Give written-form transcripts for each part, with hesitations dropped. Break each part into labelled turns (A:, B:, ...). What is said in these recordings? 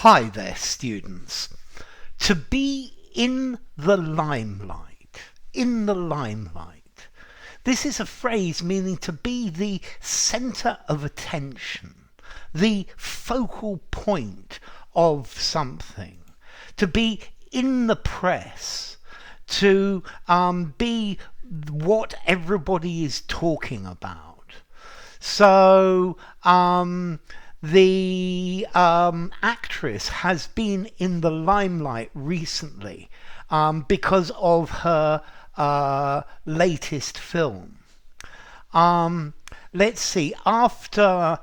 A: Hi there, students. To be in the limelight. In the limelight. This is a phrase meaning to be the centre of attention, the focal point of something, to be in the press, to be what everybody is talking about. So, the actress has been in the limelight recently because of her latest film. Let's see, after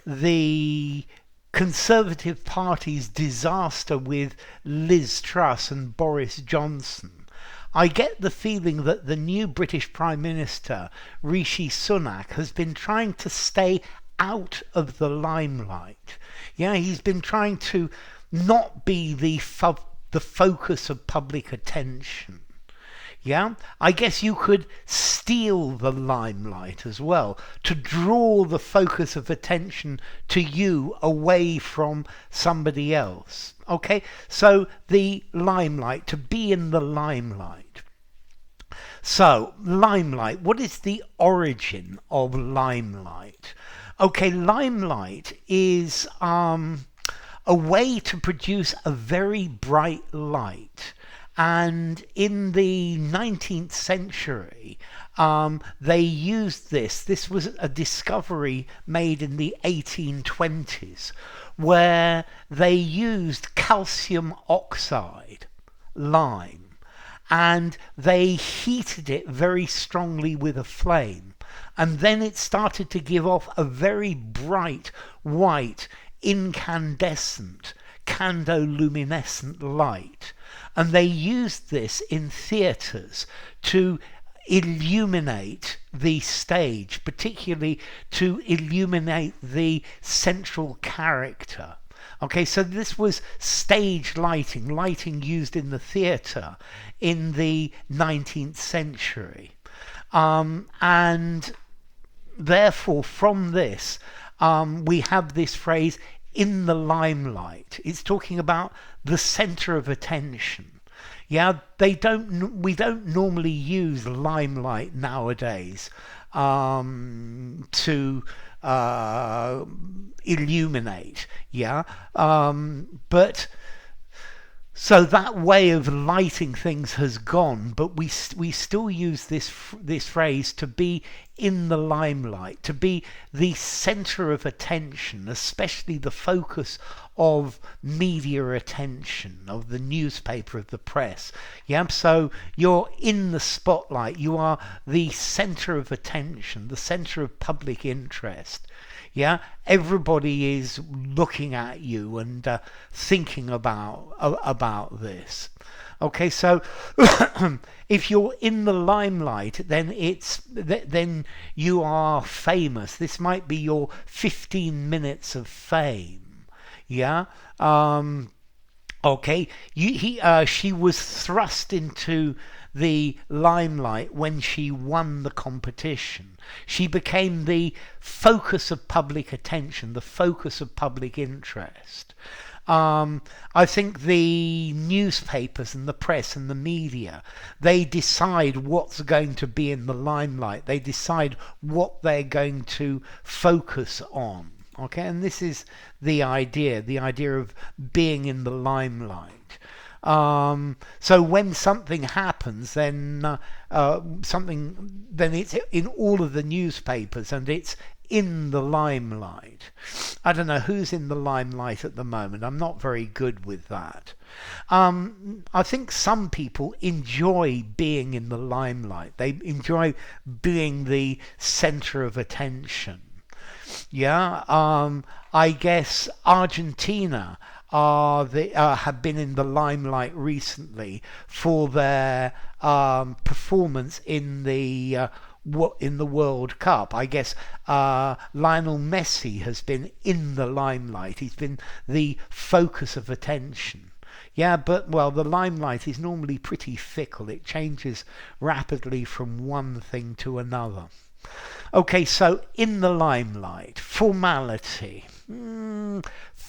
A: the Conservative Party's disaster with Liz Truss and Boris Johnson, I get the feeling that the new British Prime Minister, Rishi Sunak, has been trying to stay out of the limelight. Yeah, he's been trying to not be the focus of public attention. Yeah, I guess you could steal the limelight as well, to draw the focus of attention to you away from somebody else. Okay, so the limelight, to be in the limelight. So, limelight, what is the origin of limelight? Okay, limelight is a way to produce a very bright light. And in the 19th century, they used this. This was a discovery made in the 1820s, where they used calcium oxide, lime, and they heated it very strongly with a flame. And then it started to give off a very bright, white, incandescent, candoluminescent light. And they used this in theatres to illuminate the stage, particularly to illuminate the central character. Okay, so this was stage lighting, lighting used in the theatre in the 19th century. And therefore, from this, we have this phrase, in the limelight. It's talking about the centre of attention. Yeah, we don't normally use limelight nowadays to illuminate. Yeah, but so that way of lighting things has gone, but we still use this phrase, to be in the limelight, to be the centre of attention, especially the focus of media attention, of the newspaper, of the press. Yeah, so you're in the spotlight, you are the centre of attention, the centre of public interest. Yeah, everybody is looking at you and thinking about this. Okay, so if you're in the limelight, then you are famous. This might be your 15 minutes of fame. Yeah. Okay. She was thrust into the limelight when she won the competition. She became the focus of public attention, the focus of public interest. I think the newspapers and the press and the media, they decide what's going to be in the limelight. They decide what they're going to focus on. Okay, and this is the idea of being in the limelight. So when something happens, then it's in all of the newspapers and it's in the limelight. I don't know who's in the limelight at the moment. I'm not very good with that. I think some people enjoy being in the limelight. They enjoy being the centre of attention. Yeah, I guess Argentina have been in the limelight recently for their performance in the World Cup. I guess Lionel Messi has been in the limelight. He's been the focus of attention. Yeah, but, well, the limelight is normally pretty fickle. It changes rapidly from one thing to another. Okay, so in the limelight, formality.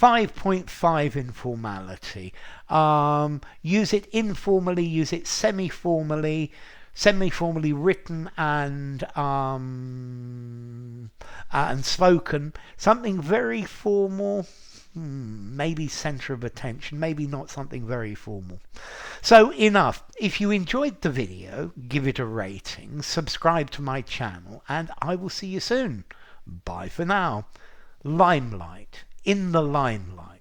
A: 5.5 in formality. Use it informally, use it semi-formally, semi-formally written and spoken. Something very formal, maybe center of attention, maybe not something very formal. So enough. If you enjoyed the video, give it a rating, subscribe to my channel, and I will see you soon. Bye for now. Limelight. In the limelight.